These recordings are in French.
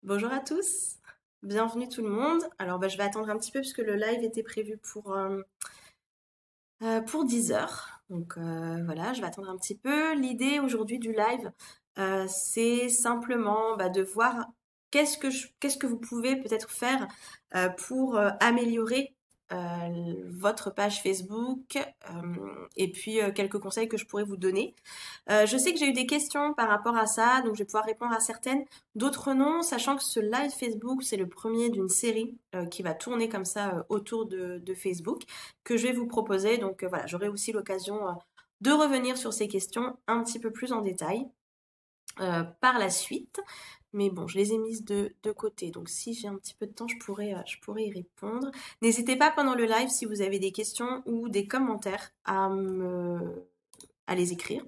Bonjour à tous, bienvenue tout le monde. Alors je vais attendre un petit peu puisque le live était prévu pour 10 heures. Donc voilà, je vais attendre un petit peu. L'idée aujourd'hui du live, c'est simplement de voir qu'est-ce que vous pouvez peut-être faire pour améliorer votre page Facebook et puis quelques conseils que je pourrais vous donner. Je sais que j'ai eu des questions par rapport à ça, donc je vais pouvoir répondre à certaines, d'autres non, sachant que ce live Facebook, c'est le premier d'une série qui va tourner comme ça autour de Facebook, que je vais vous proposer. Donc voilà, j'aurai aussi l'occasion de revenir sur ces questions un petit peu plus en détail par la suite. Mais bon, je les ai mises de côté. Donc si j'ai un petit peu de temps, je pourrais y répondre. N'hésitez pas pendant le live si vous avez des questions ou des commentaires à les écrire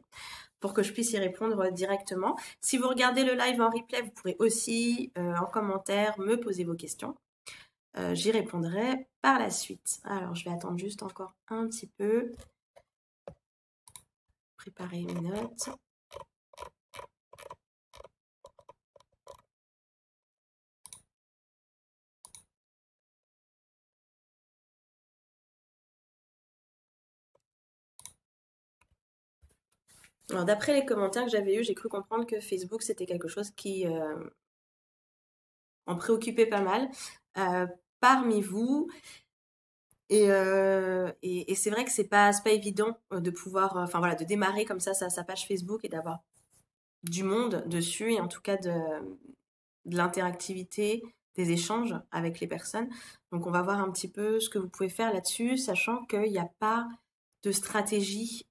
pour que je puisse y répondre directement. Si vous regardez le live en replay, vous pourrez aussi en commentaire me poser vos questions. J'y répondrai par la suite. Alors, je vais attendre juste encore un petit peu. Préparer mes notes. Alors, d'après les commentaires que j'avais eus, j'ai cru comprendre que Facebook, c'était quelque chose qui en préoccupait pas mal euh, parmi vous. Et c'est vrai que c'est pas évident de pouvoir, enfin voilà, de démarrer comme ça sa page Facebook et d'avoir du monde dessus, et en tout cas de l'interactivité, des échanges avec les personnes. Donc on va voir un petit peu ce que vous pouvez faire là-dessus, sachant qu'il n'y a pas de stratégie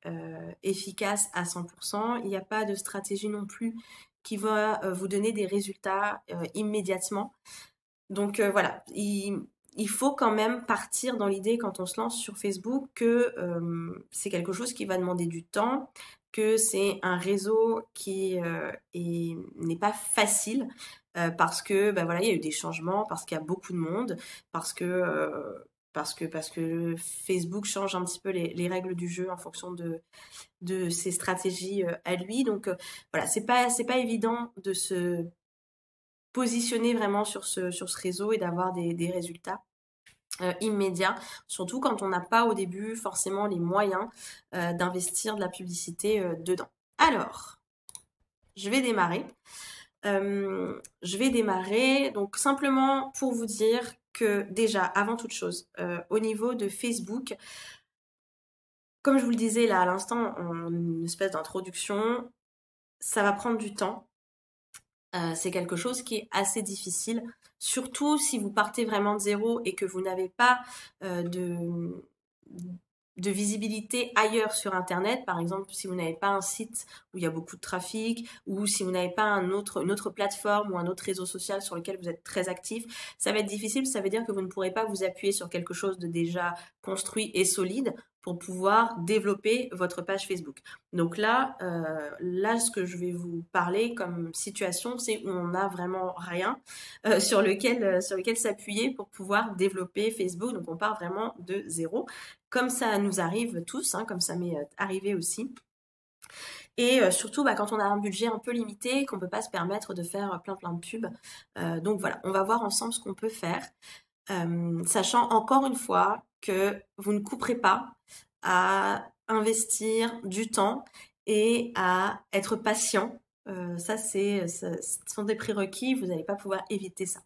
efficace à 100%. Il n'y a pas de stratégie non plus qui va vous donner des résultats immédiatement. Donc voilà, il faut quand même partir dans l'idée quand on se lance sur Facebook que c'est quelque chose qui va demander du temps, que c'est un réseau qui n'est pas facile parce que voilà, il y a eu des changements, parce qu'il y a beaucoup de monde, parce que Facebook change un petit peu les règles du jeu en fonction de ses stratégies à lui. Donc voilà, c'est pas évident de se positionner vraiment sur ce réseau et d'avoir des résultats immédiats, surtout quand on n'a pas au début forcément les moyens d'investir de la publicité dedans. Alors, je vais démarrer. Donc simplement pour vous dire que déjà, avant toute chose, au niveau de Facebook, comme je vous le disais là à l'instant, en une espèce d'introduction, ça va prendre du temps. C'est quelque chose qui est assez difficile, surtout si vous partez vraiment de zéro et que vous n'avez pas de visibilité ailleurs sur Internet. Par exemple, si vous n'avez pas un site où il y a beaucoup de trafic, ou si vous n'avez pas une autre plateforme ou un autre réseau social sur lequel vous êtes très actif, ça va être difficile. Ça veut dire que vous ne pourrez pas vous appuyer sur quelque chose de déjà construit et solide pour pouvoir développer votre page Facebook. Donc là, ce que je vais vous parler comme situation, c'est où on n'a vraiment rien sur lequel s'appuyer pour pouvoir développer Facebook. Donc on part vraiment de zéro, comme ça nous arrive tous, hein, comme ça m'est arrivé aussi. Et surtout quand on a un budget un peu limité, qu'on ne peut pas se permettre de faire plein de pubs. Donc voilà, on va voir ensemble ce qu'on peut faire, sachant encore une fois que vous ne couperez pas à investir du temps et à être patient. Ça, ce sont des prérequis, vous n'allez pas pouvoir éviter ça.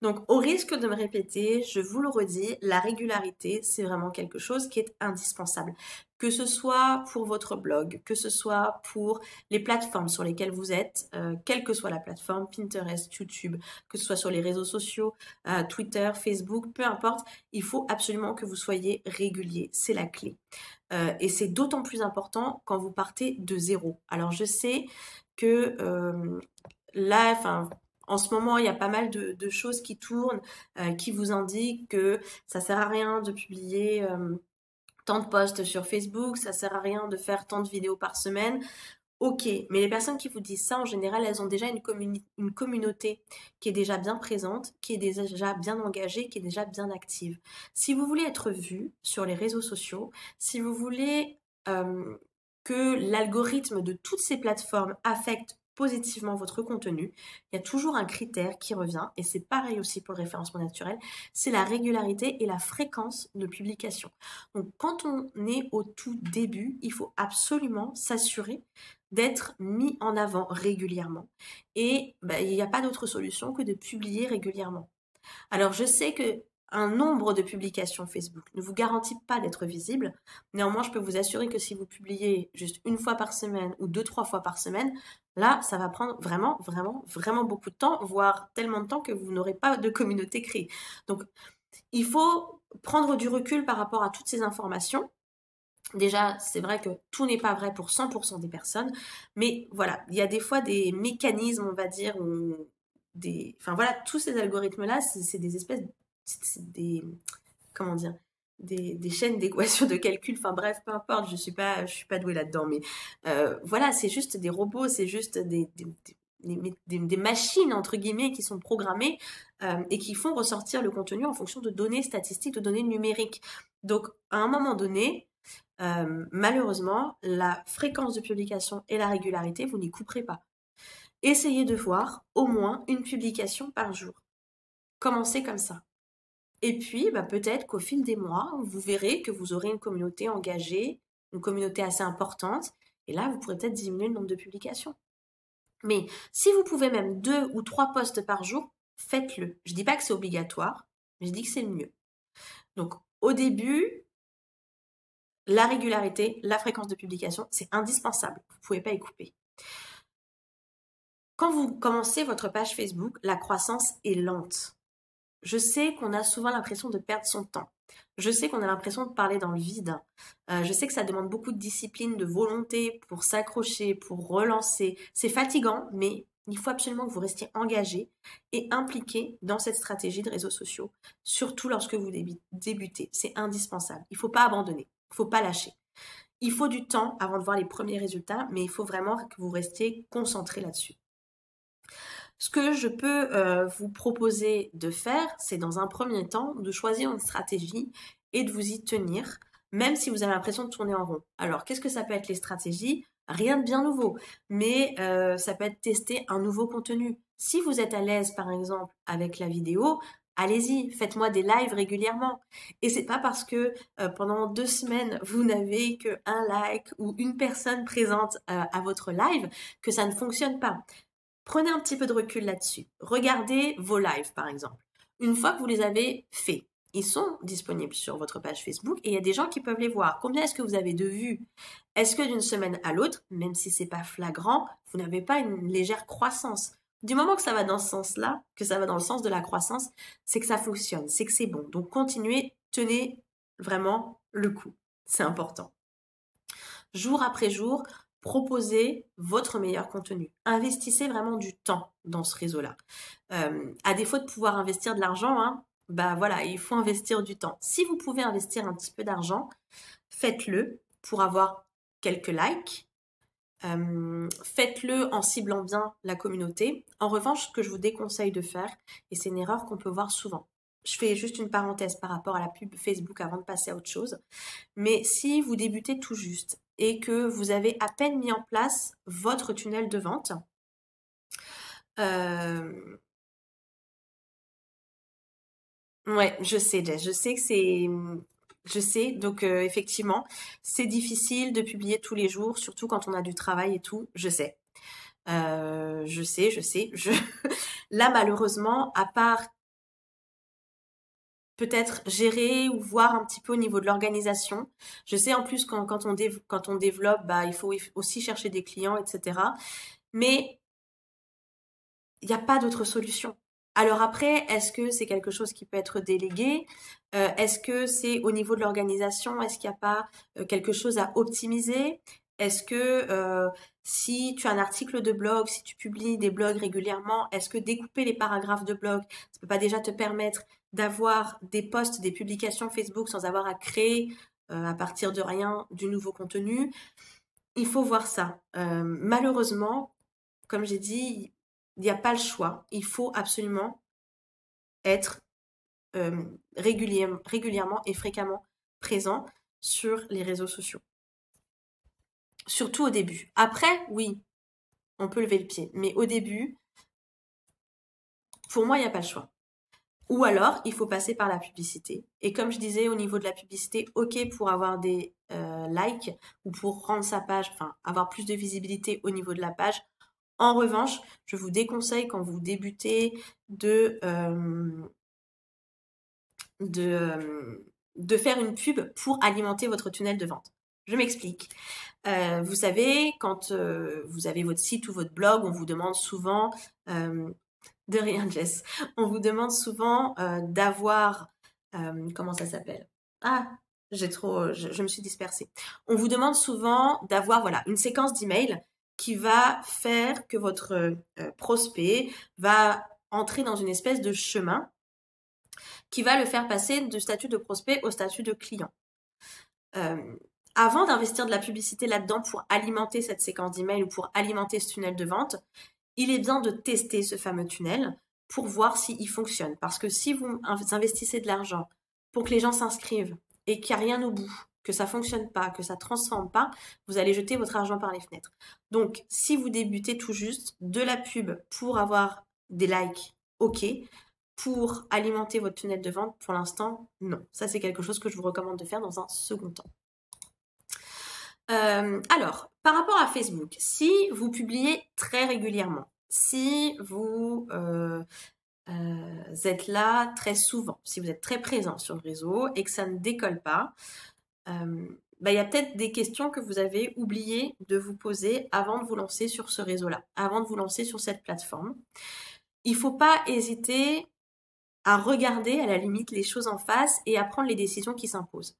Donc, au risque de me répéter, je vous le redis, la régularité, c'est vraiment quelque chose qui est indispensable. Que ce soit pour votre blog, que ce soit pour les plateformes sur lesquelles vous êtes, quelle que soit la plateforme, Pinterest, YouTube, que ce soit sur les réseaux sociaux, Twitter, Facebook, peu importe, il faut absolument que vous soyez régulier. C'est la clé. Et c'est d'autant plus important quand vous partez de zéro. Alors, je sais que là, enfin, en ce moment, il y a pas mal de choses qui tournent, qui vous indiquent que ça sert à rien de publier tant de posts sur Facebook, ça sert à rien de faire tant de vidéos par semaine. Ok, mais les personnes qui vous disent ça, en général, elles ont déjà une communauté qui est déjà bien présente, qui est déjà bien engagée, qui est déjà bien active. Si vous voulez être vu sur les réseaux sociaux, si vous voulez que l'algorithme de toutes ces plateformes affecte positivement votre contenu, il y a toujours un critère qui revient, et c'est pareil aussi pour le référencement naturel, c'est la régularité et la fréquence de publication. Donc quand on est au tout début, il faut absolument s'assurer d'être mis en avant régulièrement. Et il n'y a pas d'autre solution que de publier régulièrement. Alors, je sais que un nombre de publications Facebook ne vous garantit pas d'être visible. Néanmoins, je peux vous assurer que si vous publiez juste une fois par semaine ou deux, trois fois par semaine, là, ça va prendre vraiment, vraiment, vraiment beaucoup de temps, voire tellement de temps que vous n'aurez pas de communauté créée. Donc, il faut prendre du recul par rapport à toutes ces informations. Déjà, c'est vrai que tout n'est pas vrai pour 100% des personnes, mais voilà, il y a des fois des mécanismes, on va dire, enfin voilà, tous ces algorithmes-là, c'est des espèces, c'est des, comment dire, des chaînes d'équations de calcul, enfin bref, peu importe, je suis pas douée là-dedans, mais voilà, c'est juste des robots, c'est juste des machines, entre guillemets, qui sont programmées et qui font ressortir le contenu en fonction de données statistiques, de données numériques. Donc, à un moment donné, malheureusement, la fréquence de publication et la régularité, vous n'y couperez pas. Essayez de voir au moins une publication par jour. Commencez comme ça. Et puis, peut-être qu'au fil des mois, vous verrez que vous aurez une communauté engagée, une communauté assez importante, et là, vous pourrez peut-être diminuer le nombre de publications. Mais si vous pouvez même 2 ou 3 posts par jour, faites-le. Je ne dis pas que c'est obligatoire, mais je dis que c'est le mieux. Donc, au début, la régularité, la fréquence de publication, c'est indispensable. Vous ne pouvez pas y couper. Quand vous commencez votre page Facebook, la croissance est lente. Je sais qu'on a souvent l'impression de perdre son temps. Je sais qu'on a l'impression de parler dans le vide. Je sais que ça demande beaucoup de discipline, de volonté pour s'accrocher, pour relancer. C'est fatigant, mais il faut absolument que vous restiez engagé et impliqué dans cette stratégie de réseaux sociaux, surtout lorsque vous débutez. C'est indispensable. Il ne faut pas abandonner. Il ne faut pas lâcher. Il faut du temps avant de voir les premiers résultats, mais il faut vraiment que vous restiez concentré là-dessus. Ce que je peux vous proposer de faire, c'est dans un premier temps de choisir une stratégie et de vous y tenir, même si vous avez l'impression de tourner en rond. Alors, qu'est-ce que ça peut être les stratégies? Rien de bien nouveau, mais ça peut être tester un nouveau contenu. Si vous êtes à l'aise, par exemple, avec la vidéo, allez-y, faites-moi des lives régulièrement. Et c'est pas parce que pendant 2 semaines, vous n'avez qu'un like ou une personne présente à votre live que ça ne fonctionne pas. Prenez un petit peu de recul là-dessus. Regardez vos lives, par exemple. Une fois que vous les avez faits, ils sont disponibles sur votre page Facebook et il y a des gens qui peuvent les voir. Combien est-ce que vous avez de vues? Est-ce que d'une semaine à l'autre, même si c'est pas flagrant, vous n'avez pas une légère croissance? Du moment que ça va dans ce sens-là, que ça va dans le sens de la croissance, c'est que ça fonctionne, c'est que c'est bon. Donc continuez, tenez vraiment le coup. C'est important. Jour après jour, proposez votre meilleur contenu. Investissez vraiment du temps dans ce réseau-là. À défaut de pouvoir investir de l'argent, voilà, il faut investir du temps. Si vous pouvez investir un petit peu d'argent, faites-le pour avoir quelques likes. Faites-le en ciblant bien la communauté. En revanche, ce que je vous déconseille de faire, et c'est une erreur qu'on peut voir souvent, je fais juste une parenthèse par rapport à la pub Facebook avant de passer à autre chose, mais si vous débutez tout juste et que vous avez à peine mis en place votre tunnel de vente, ouais, je sais, Jess, je sais que c'est... Je sais, donc effectivement, c'est difficile de publier tous les jours, surtout quand on a du travail et tout, je sais. Je sais. Là, malheureusement, à part peut-être gérer ou voir un petit peu au niveau de l'organisation. Je sais en plus quand on développe, il faut aussi chercher des clients, etc. Mais il n'y a pas d'autre solution. Alors après, est-ce que c'est quelque chose qui peut être délégué? Est-ce que c'est au niveau de l'organisation? Est-ce qu'il n'y a pas quelque chose à optimiser? Est-ce que si tu as un article de blog, si tu publies des blogs régulièrement, est-ce que découper les paragraphes de blog, ça peut pas déjà te permettre d'avoir des posts, des publications Facebook sans avoir à créer à partir de rien du nouveau contenu? Il faut voir ça. Malheureusement, comme j'ai dit, il n'y a pas le choix. Il faut absolument être régulièrement et fréquemment présent sur les réseaux sociaux. Surtout au début. Après, oui, on peut lever le pied. Mais au début, pour moi, il n'y a pas le choix. Ou alors, il faut passer par la publicité. Et comme je disais, au niveau de la publicité, ok pour avoir des likes ou pour rendre sa page, enfin, avoir plus de visibilité au niveau de la page. En revanche, je vous déconseille quand vous débutez de faire une pub pour alimenter votre tunnel de vente. Je m'explique. Vous savez, quand vous avez votre site ou votre blog, on vous demande souvent, de rien Jess, on vous demande souvent d'avoir, comment ça s'appelle? Ah, je me suis dispersée. On vous demande souvent d'avoir voilà, une séquence d'emails qui va faire que votre prospect va entrer dans une espèce de chemin qui va le faire passer du statut de prospect au statut de client. Avant d'investir de la publicité là-dedans pour alimenter cette séquence d'email ou pour alimenter ce tunnel de vente, il est bien de tester ce fameux tunnel pour voir s'il fonctionne. Parce que si vous investissez de l'argent pour que les gens s'inscrivent et qu'il n'y a rien au bout, que ça ne fonctionne pas, que ça ne transforme pas, vous allez jeter votre argent par les fenêtres. Donc, si vous débutez tout juste de la pub pour avoir des likes, ok. Pour alimenter votre tunnel de vente, pour l'instant, non. Ça, c'est quelque chose que je vous recommande de faire dans un second temps. Alors, par rapport à Facebook, si vous publiez très régulièrement, si vous êtes là très souvent, si vous êtes très présent sur le réseau et que ça ne décolle pas, il y a peut-être des questions que vous avez oublié de vous poser avant de vous lancer sur ce réseau-là, avant de vous lancer sur cette plateforme. Il ne faut pas hésiter à regarder à la limite les choses en face et à prendre les décisions qui s'imposent.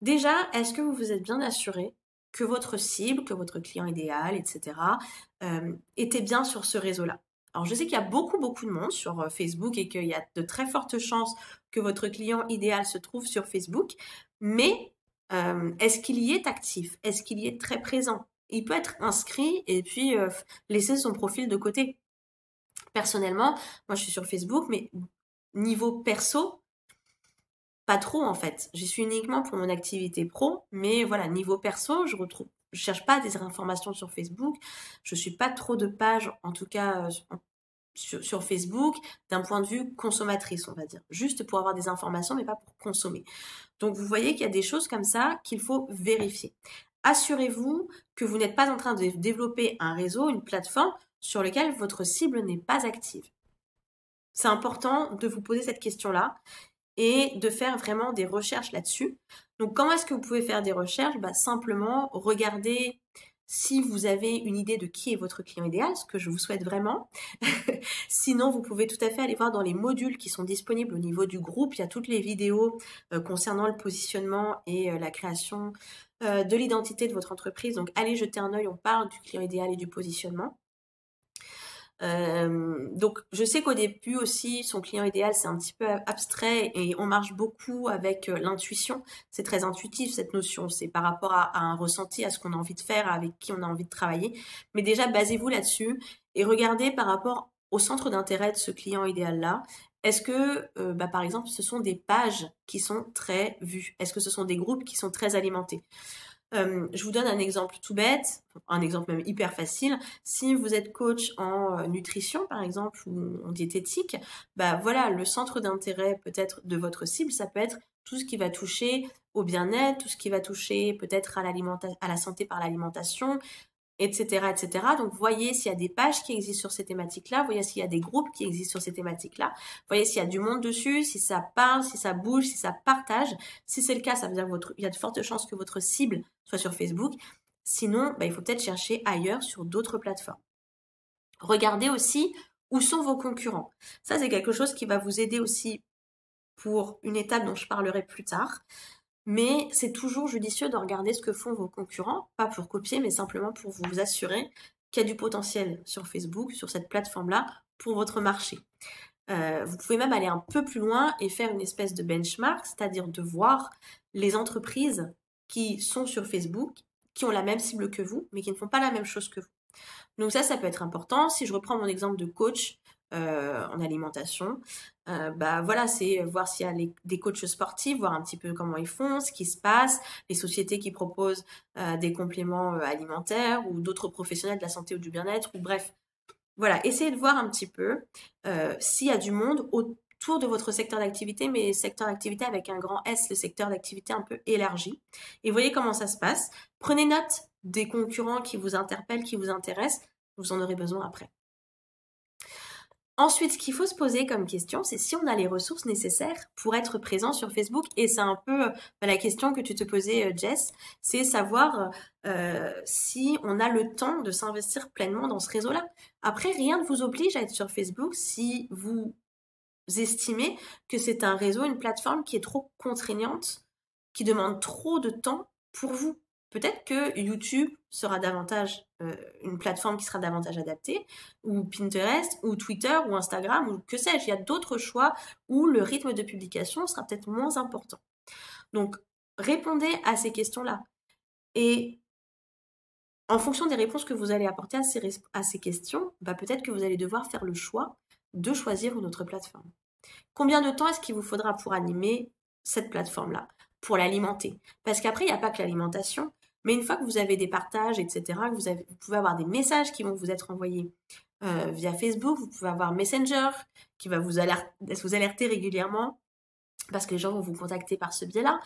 Déjà, est-ce que vous vous êtes bien assuré que votre cible, que votre client idéal, etc., était bien sur ce réseau-là? Alors, je sais qu'il y a beaucoup de monde sur Facebook et qu'il y a de très fortes chances que votre client idéal se trouve sur Facebook, mais est-ce qu'il y est actif? Est-ce qu'il y est très présent? Il peut être inscrit et puis laisser son profil de côté. Personnellement, moi je suis sur Facebook, mais niveau perso, pas trop en fait. J'y suis uniquement pour mon activité pro, mais voilà, niveau perso, je cherche pas des informations sur Facebook. Je suis pas trop de pages, en tout cas sur Facebook, d'un point de vue consommatrice, on va dire. Juste pour avoir des informations, mais pas pour consommer. Donc vous voyez qu'il y a des choses comme ça qu'il faut vérifier. Assurez-vous que vous n'êtes pas en train de développer un réseau, une plateforme sur lequel votre cible n'est pas active. C'est important de vous poser cette question-là et de faire vraiment des recherches là-dessus. Donc, comment est-ce que vous pouvez faire des recherches? Simplement, regardez si vous avez une idée de qui est votre client idéal, ce que je vous souhaite vraiment. Sinon, vous pouvez tout à fait aller voir dans les modules qui sont disponibles au niveau du groupe. Il y a toutes les vidéos concernant le positionnement et la création de l'identité de votre entreprise. Donc, allez jeter un œil, on parle du client idéal et du positionnement. Donc, je sais qu'au début aussi, son client idéal, c'est un petit peu abstrait et on marche beaucoup avec l'intuition. C'est très intuitif, cette notion. C'est par rapport à un ressenti, à ce qu'on a envie de faire, avec qui on a envie de travailler. Mais déjà, basez-vous là-dessus et regardez par rapport au centre d'intérêt de ce client idéal-là. Est-ce que, par exemple, ce sont des pages qui sont très vues? Est-ce que ce sont des groupes qui sont très alimentés? Je vous donne un exemple tout bête, un exemple même hyper facile. Si vous êtes coach en nutrition, par exemple, ou en diététique, voilà, le centre d'intérêt peut-être de votre cible, ça peut être tout ce qui va toucher au bien-être, tout ce qui va toucher peut-être à la santé par l'alimentation, etc., etc. Donc, voyez s'il y a des pages qui existent sur ces thématiques-là, voyez s'il y a des groupes qui existent sur ces thématiques-là, voyez s'il y a du monde dessus, si ça parle, si ça bouge, si ça partage. Si c'est le cas, ça veut dire qu'il y a de fortes chances que votre cible soit sur Facebook. Sinon, il faut peut-être chercher ailleurs sur d'autres plateformes. Regardez aussi où sont vos concurrents. Ça, c'est quelque chose qui va vous aider aussi pour une étape dont je parlerai plus tard. Mais c'est toujours judicieux de regarder ce que font vos concurrents, pas pour copier, mais simplement pour vous assurer qu'il y a du potentiel sur Facebook, sur cette plateforme-là, pour votre marché. Vous pouvez même aller un peu plus loin et faire une espèce de benchmark, c'est-à-dire de voir les entreprises qui sont sur Facebook, qui ont la même cible que vous, mais qui ne font pas la même chose que vous. Donc ça peut être important. Si je reprends mon exemple de coach, en alimentation. Bah voilà, c'est voir s'il y a des coachs sportifs, voir un petit peu comment ils font, ce qui se passe, les sociétés qui proposent des compléments alimentaires ou d'autres professionnels de la santé ou du bien-être, ou bref. Voilà, essayez de voir un petit peu s'il y a du monde autour de votre secteur d'activité, mais secteur d'activité avec un grand S, le secteur d'activité un peu élargi. Et voyez comment ça se passe. Prenez note des concurrents qui vous interpellent, qui vous intéressent. Vous en aurez besoin après. Ensuite, ce qu'il faut se poser comme question, c'est si on a les ressources nécessaires pour être présent sur Facebook. Et c'est un peu la question que tu te posais, Jess, c'est savoir si on a le temps de s'investir pleinement dans ce réseau-là. Après, rien ne vous oblige à être sur Facebook si vous estimez que c'est un réseau, une plateforme qui est trop contraignante, qui demande trop de temps pour vous. Peut-être que YouTube sera davantage une plateforme qui sera davantage adaptée, ou Pinterest, ou Twitter, ou Instagram, ou que sais-je. Il y a d'autres choix où le rythme de publication sera peut-être moins important. Donc, répondez à ces questions-là. Et en fonction des réponses que vous allez apporter à ces questions, bah peut-être que vous allez devoir faire le choix de choisir une autre plateforme. Combien de temps est-ce qu'il vous faudra pour animer cette plateforme-là, pour l'alimenter? Parce qu'après, il n'y a pas que l'alimentation, mais une fois que vous avez des partages, etc., vous pouvez avoir des messages qui vont vous être envoyés via Facebook, vous pouvez avoir Messenger qui va vous alerter régulièrement parce que les gens vont vous contacter par ce biais-là.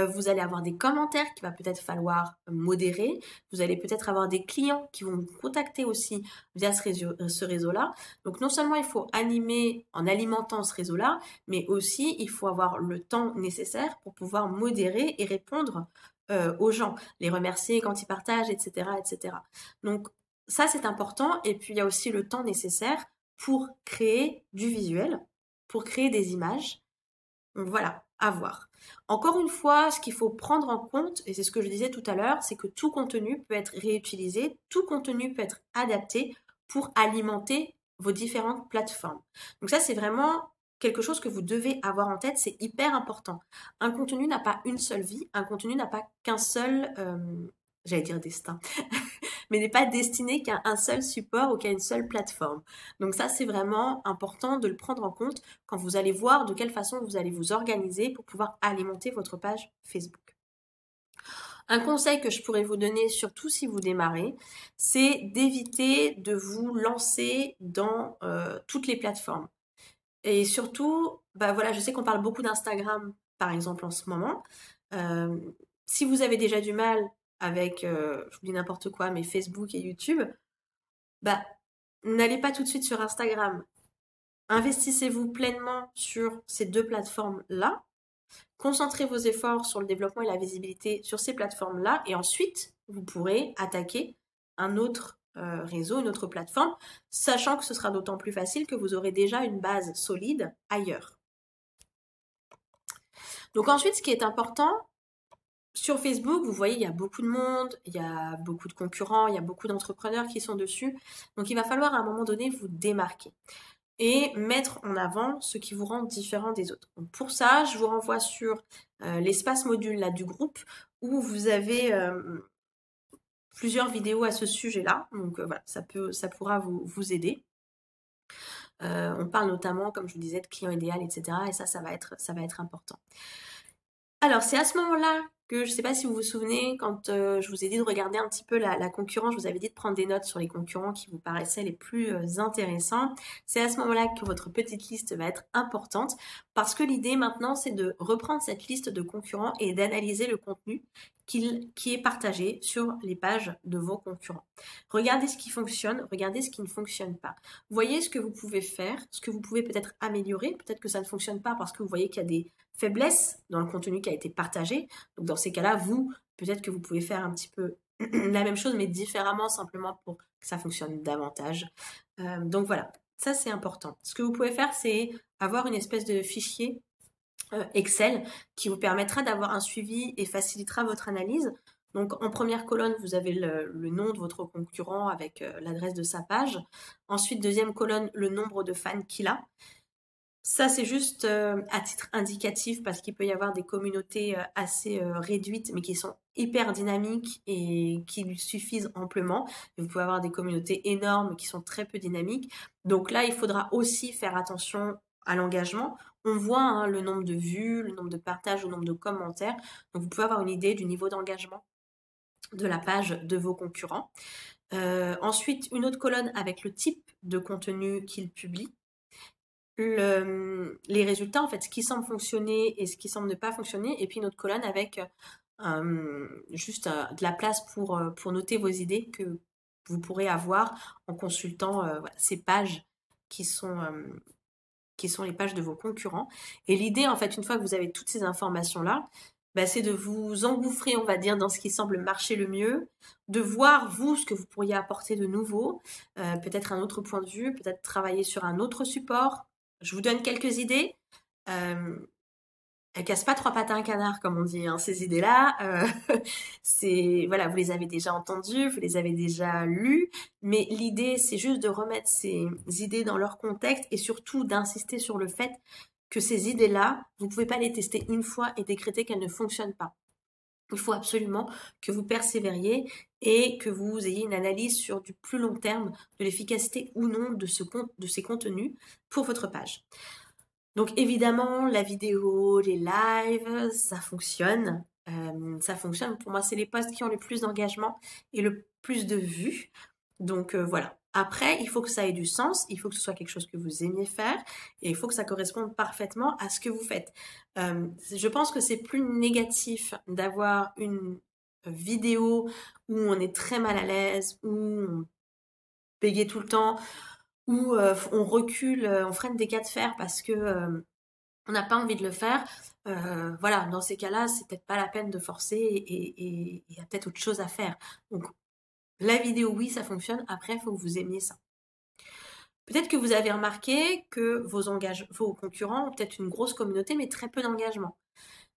Vous allez avoir des commentaires qu'il va peut-être falloir modérer. Vous allez peut-être avoir des clients qui vont vous contacter aussi via ce réseau-là. Donc non seulement il faut animer en alimentant ce réseau-là, mais aussi il faut avoir le temps nécessaire pour pouvoir modérer et répondre aux gens, les remercier quand ils partagent, etc., etc. Donc ça c'est important. Et puis il y a aussi le temps nécessaire pour créer du visuel, pour créer des images. Donc voilà, à voir. Encore une fois, ce qu'il faut prendre en compte, et c'est ce que je disais tout à l'heure, c'est que tout contenu peut être réutilisé, tout contenu peut être adapté pour alimenter vos différentes plateformes. Donc ça, c'est vraiment quelque chose que vous devez avoir en tête, c'est hyper important. Un contenu n'a pas une seule vie, un contenu n'a pas qu'un seul, j'allais dire destin, mais n'est pas destiné qu'à un seul support ou qu'à une seule plateforme. Donc ça, c'est vraiment important de le prendre en compte quand vous allez voir de quelle façon vous allez vous organiser pour pouvoir alimenter votre page Facebook. Un conseil que je pourrais vous donner, surtout si vous démarrez, c'est d'éviter de vous lancer dans toutes les plateformes. Et surtout, bah voilà, je sais qu'on parle beaucoup d'Instagram, par exemple, en ce moment. Si vous avez déjà du mal avec, je vous dis n'importe quoi, mais Facebook et YouTube, bah, n'allez pas tout de suite sur Instagram. Investissez-vous pleinement sur ces deux plateformes-là. Concentrez vos efforts sur le développement et la visibilité sur ces plateformes-là. Et ensuite, vous pourrez attaquer un autre réseau, une autre plateforme, sachant que ce sera d'autant plus facile que vous aurez déjà une base solide ailleurs. Donc ensuite, ce qui est important, sur Facebook, vous voyez, il y a beaucoup de monde, il y a beaucoup de concurrents, il y a beaucoup d'entrepreneurs qui sont dessus. Donc il va falloir à un moment donné vous démarquer et mettre en avant ce qui vous rend différent des autres. Donc pour ça, je vous renvoie sur l'espace module là, du groupe où vous avez plusieurs vidéos à ce sujet-là. Donc voilà, ça pourra vous aider. On parle notamment, comme je vous disais, de client idéal, etc. Et ça va être important. Alors, c'est à ce moment-là que, je ne sais pas si vous vous souvenez, quand je vous ai dit de regarder un petit peu la concurrence, je vous avais dit de prendre des notes sur les concurrents qui vous paraissaient les plus intéressants. C'est à ce moment-là que votre petite liste va être importante parce que l'idée maintenant, c'est de reprendre cette liste de concurrents et d'analyser le contenu qui est partagé sur les pages de vos concurrents. Regardez ce qui fonctionne, regardez ce qui ne fonctionne pas. Voyez ce que vous pouvez faire, ce que vous pouvez peut-être améliorer. Peut-être que ça ne fonctionne pas parce que vous voyez qu'il y a des faiblesses dans le contenu qui a été partagé. Donc dans ces cas-là, peut-être que vous pouvez faire un petit peu la même chose, mais différemment, simplement pour que ça fonctionne davantage. Donc voilà, ça c'est important. Ce que vous pouvez faire, c'est avoir une espèce de fichier Excel qui vous permettra d'avoir un suivi et facilitera votre analyse. Donc en première colonne, vous avez le nom de votre concurrent avec l'adresse de sa page. Ensuite, deuxième colonne, le nombre de fans qu'il a. Ça, c'est juste à titre indicatif parce qu'il peut y avoir des communautés assez réduites, mais qui sont hyper dynamiques et qui lui suffisent amplement. Et vous pouvez avoir des communautés énormes qui sont très peu dynamiques. Donc là, il faudra aussi faire attention à l'engagement. On voit hein, le nombre de vues, le nombre de partages, le nombre de commentaires. Donc vous pouvez avoir une idée du niveau d'engagement de la page de vos concurrents. Ensuite, une autre colonne avec le type de contenu qu'ils publient les résultats, en fait, ce qui semble fonctionner et ce qui semble ne pas fonctionner, et puis une autre colonne avec juste de la place pour noter vos idées que vous pourrez avoir en consultant voilà, ces pages qui sont, euh, qui sont les pages de vos concurrents. Et l'idée, en fait, une fois que vous avez toutes ces informations-là, bah, c'est de vous engouffrer, on va dire, dans ce qui semble marcher le mieux, de voir, vous, ce que vous pourriez apporter de nouveau, peut-être un autre point de vue, peut-être travailler sur un autre support. Je vous donne quelques idées. Euh, Elles cassent pas trois pattes à un canard, comme on dit, hein, ces idées-là. C'est, voilà, vous les avez déjà entendues, vous les avez déjà lues, mais l'idée, c'est juste de remettre ces idées dans leur contexte et surtout d'insister sur le fait que ces idées-là, vous pouvez pas les tester une fois et décréter qu'elles ne fonctionnent pas. Il faut absolument que vous persévériez et que vous ayez une analyse sur du plus long terme de l'efficacité ou non de ces contenus pour votre page. Donc évidemment, la vidéo, les lives, ça fonctionne. Ça fonctionne. Pour moi, c'est les posts qui ont le plus d'engagement et le plus de vues. Donc voilà. Après, il faut que ça ait du sens, il faut que ce soit quelque chose que vous aimiez faire et il faut que ça corresponde parfaitement à ce que vous faites. Je pense que c'est plus négatif d'avoir une vidéo où on est très mal à l'aise, où on bégait tout le temps, où on recule, on freine des cas de fer parce que on n'a pas envie de le faire. Voilà, dans ces cas-là, c'est peut-être pas la peine de forcer et il y a peut-être autre chose à faire. Donc, la vidéo, oui, ça fonctionne. Après, il faut que vous aimiez ça. Peut-être que vous avez remarqué que vos concurrents ont peut-être une grosse communauté, mais très peu d'engagement.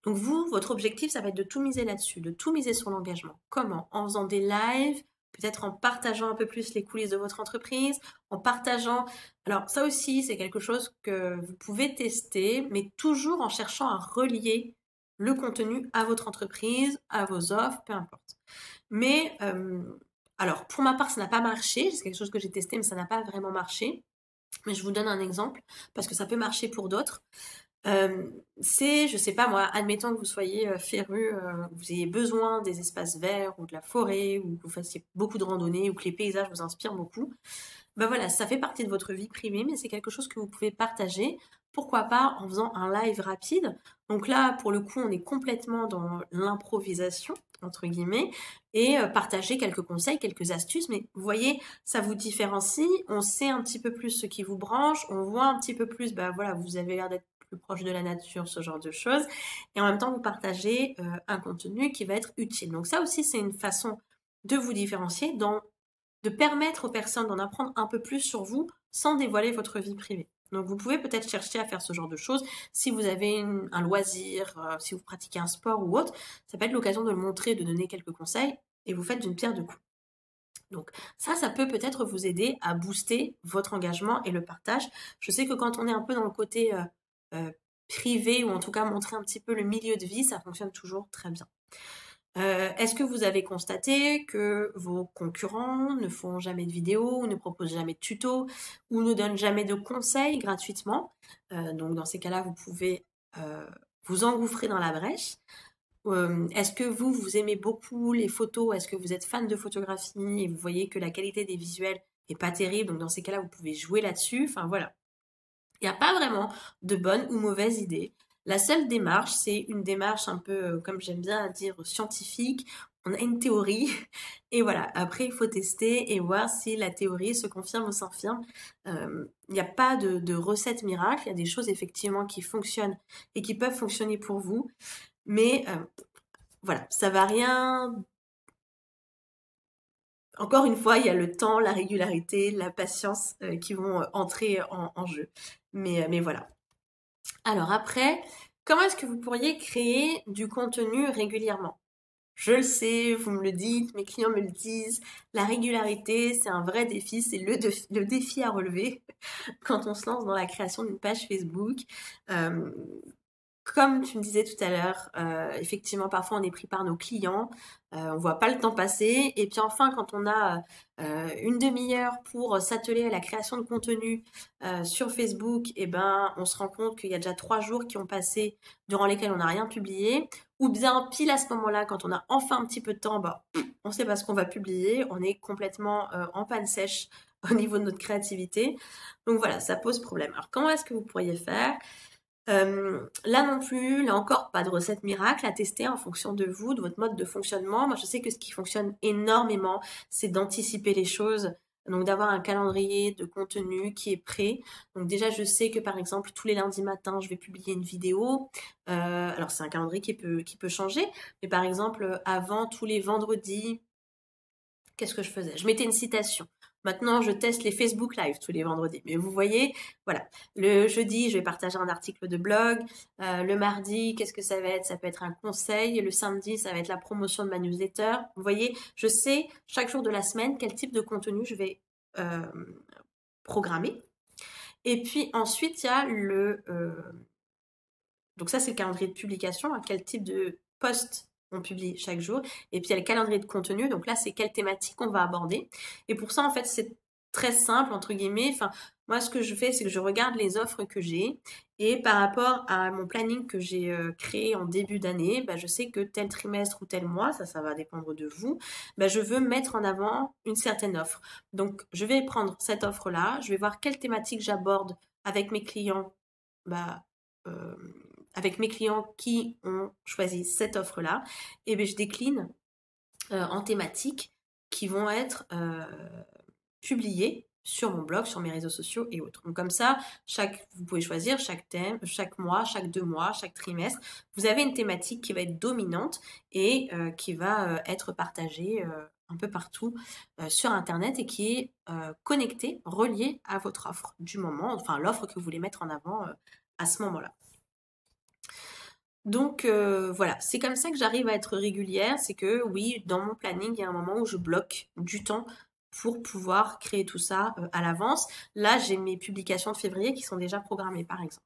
Donc vous, votre objectif, ça va être de tout miser là-dessus, de tout miser sur l'engagement. Comment? En faisant des lives, peut-être en partageant un peu plus les coulisses de votre entreprise, en partageant... Alors ça aussi, c'est quelque chose que vous pouvez tester, mais toujours en cherchant à relier le contenu à votre entreprise, à vos offres, peu importe. Mais, alors, pour ma part, ça n'a pas marché. C'est quelque chose que j'ai testé, mais ça n'a pas vraiment marché. Mais je vous donne un exemple, parce que ça peut marcher pour d'autres. C'est, je sais pas moi, admettons que vous soyez féru, vous ayez besoin des espaces verts ou de la forêt, ou que vous fassiez beaucoup de randonnées, ou que les paysages vous inspirent beaucoup. Ben voilà, ça fait partie de votre vie privée, mais c'est quelque chose que vous pouvez partager. Pourquoi pas en faisant un live rapide. Donc là, pour le coup, on est complètement dans l'improvisation, entre guillemets, et partager quelques conseils, quelques astuces. Mais vous voyez, ça vous différencie. On sait un petit peu plus ce qui vous branche. On voit un petit peu plus, bah voilà, vous avez l'air d'être plus proche de la nature, ce genre de choses. Et en même temps, vous partagez un contenu qui va être utile. Donc ça aussi, c'est une façon de vous différencier de permettre aux personnes d'en apprendre un peu plus sur vous sans dévoiler votre vie privée. Donc vous pouvez peut-être chercher à faire ce genre de choses. Si vous avez un loisir, si vous pratiquez un sport ou autre, ça peut être l'occasion de le montrer, de donner quelques conseils et vous faites d'une pierre deux coups. Donc ça peut peut-être vous aider à booster votre engagement et le partage. Je sais que quand on est un peu dans le côté privé ou en tout cas montrer un petit peu le milieu de vie, ça fonctionne toujours très bien. Est-ce que vous avez constaté que vos concurrents ne font jamais de vidéos, ou ne proposent jamais de tutos, ou ne donnent jamais de conseils gratuitement? Donc dans ces cas-là, vous pouvez vous engouffrer dans la brèche. Est-ce que vous aimez beaucoup les photos? Est-ce que vous êtes fan de photographie et vous voyez que la qualité des visuels est pas terrible? Donc dans ces cas-là, vous pouvez jouer là-dessus. Enfin voilà. Il n'y a pas vraiment de bonne ou mauvaise idée. La seule démarche, c'est une démarche un peu, comme j'aime bien dire, scientifique. On a une théorie et voilà. Après, il faut tester et voir si la théorie se confirme ou s'infirme. Il n'y a pas de recette miracle. Il y a des choses effectivement qui fonctionnent et qui peuvent fonctionner pour vous. Mais voilà, ça va rien. Encore une fois, il y a le temps, la régularité, la patience qui vont entrer en jeu. Mais voilà. Alors après, comment est-ce que vous pourriez créer du contenu régulièrement? Je le sais, vous me le dites, mes clients me le disent. La régularité, c'est un vrai défi, c'est le défi à relever quand on se lance dans la création d'une page Facebook. Euh, Comme tu me disais tout à l'heure, effectivement, parfois on est pris par nos clients, on voit pas le temps passer. Et puis enfin, quand on a une demi-heure pour s'atteler à la création de contenu sur Facebook, et ben, on se rend compte qu'il y a déjà 3 jours qui ont passé durant lesquels on n'a rien publié. Ou bien pile à ce moment-là, quand on a enfin un petit peu de temps, bah, on sait pas ce qu'on va publier, on est complètement en panne sèche au niveau de notre créativité. Donc voilà, ça pose problème. Alors comment est-ce que vous pourriez faire? Là non plus, là encore, pas de recette miracle à tester en fonction de vous, de votre mode de fonctionnement. Moi, je sais que ce qui fonctionne énormément, c'est d'anticiper les choses. Donc d'avoir un calendrier de contenu qui est prêt. Donc déjà, je sais que par exemple, tous les lundis matins, je vais publier une vidéo. Alors c'est un calendrier qui peut changer. Mais par exemple, avant, tous les vendredis, qu'est-ce que je faisais? Je mettais une citation. Maintenant, je teste les Facebook Live tous les vendredis. Mais vous voyez, voilà. Le jeudi, je vais partager un article de blog. Le mardi, qu'est-ce que ça va être? Ça peut être un conseil. Le samedi, ça va être la promotion de ma newsletter. Vous voyez, je sais chaque jour de la semaine quel type de contenu je vais euh, programmer. Et puis ensuite, il y a donc ça, c'est le calendrier de publication, hein, quel type de post on publie chaque jour. Et puis il y a le calendrier de contenu, donc là, c'est quelle thématique on va aborder. Et pour ça, en fait, c'est très simple, entre guillemets. Enfin, moi, ce que je fais, c'est que je regarde les offres que j'ai. Et par rapport à mon planning que j'ai créé en début d'année, bah, je sais que tel trimestre ou tel mois, ça va dépendre de vous, bah, je veux mettre en avant une certaine offre. Donc, je vais prendre cette offre-là, je vais voir quelle thématique j'aborde avec mes clients, bah, euh, avec mes clients qui ont choisi cette offre-là, et bien je décline en thématiques qui vont être publiées sur mon blog, sur mes réseaux sociaux et autres. Donc comme ça, vous pouvez choisir chaque thème, chaque mois, chaque 2 mois, chaque trimestre. Vous avez une thématique qui va être dominante et qui va être partagée un peu partout sur Internet et qui est connectée, reliée à votre offre du moment, enfin l'offre que vous voulez mettre en avant à ce moment-là. Donc voilà, c'est comme ça que j'arrive à être régulière. C'est que oui, dans mon planning, il y a un moment où je bloque du temps pour pouvoir créer tout ça à l'avance. Là, j'ai mes publications de février qui sont déjà programmées, par exemple.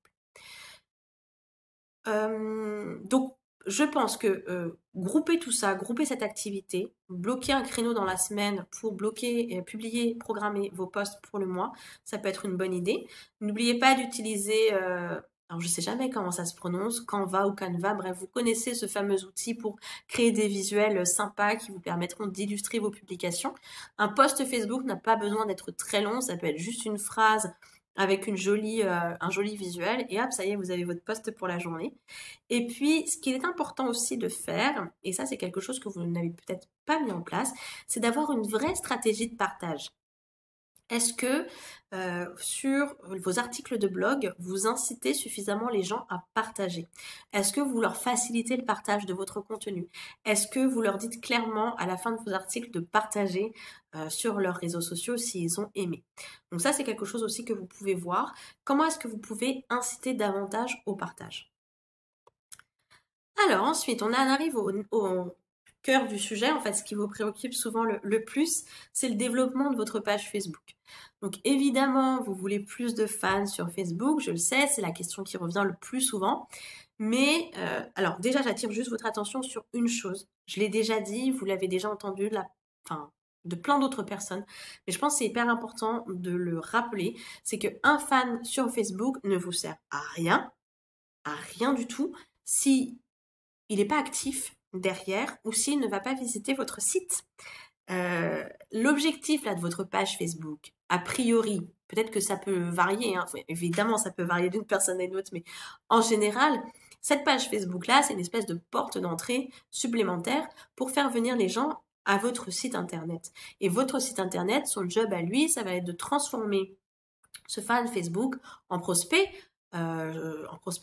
Donc, je pense que grouper tout ça, grouper cette activité, bloquer un créneau dans la semaine pour bloquer, publier, programmer vos posts pour le mois, ça peut être une bonne idée. N'oubliez pas d'utiliser, alors je sais jamais comment ça se prononce, Canva ou Canva, bref, vous connaissez ce fameux outil pour créer des visuels sympas qui vous permettront d'illustrer vos publications. Un post Facebook n'a pas besoin d'être très long, ça peut être juste une phrase avec un joli visuel, et hop, ça y est, vous avez votre post pour la journée. Et puis, ce qu'il est important aussi de faire, et ça c'est quelque chose que vous n'avez peut-être pas mis en place, c'est d'avoir une vraie stratégie de partage. Est-ce que sur vos articles de blog, vous incitez suffisamment les gens à partager? Est-ce que vous leur facilitez le partage de votre contenu? Est-ce que vous leur dites clairement à la fin de vos articles de partager sur leurs réseaux sociaux s'ils ont aimé? Donc ça, c'est quelque chose aussi que vous pouvez voir. Comment est-ce que vous pouvez inciter davantage au partage? Alors ensuite, on en arrive au cœur du sujet. En fait, ce qui vous préoccupe souvent le plus, c'est le développement de votre page Facebook. Donc évidemment, vous voulez plus de fans sur Facebook, je le sais, c'est la question qui revient le plus souvent. Mais alors déjà, j'attire juste votre attention sur une chose. Je l'ai déjà dit, vous l'avez déjà entendu enfin, de plein d'autres personnes. Mais je pense que c'est hyper important de le rappeler. C'est qu'un fan sur Facebook ne vous sert à rien du tout, si il n'est pas actif derrière ou s'il ne va pas visiter votre site. L'objectif là de votre page Facebook, a priori, peut-être que ça peut varier, hein. Évidemment ça peut varier d'une personne à une autre, mais en général, cette page Facebook là, c'est une espèce de porte d'entrée supplémentaire pour faire venir les gens à votre site internet. Et votre site internet, son job à lui, ça va être de transformer ce fan Facebook en prospect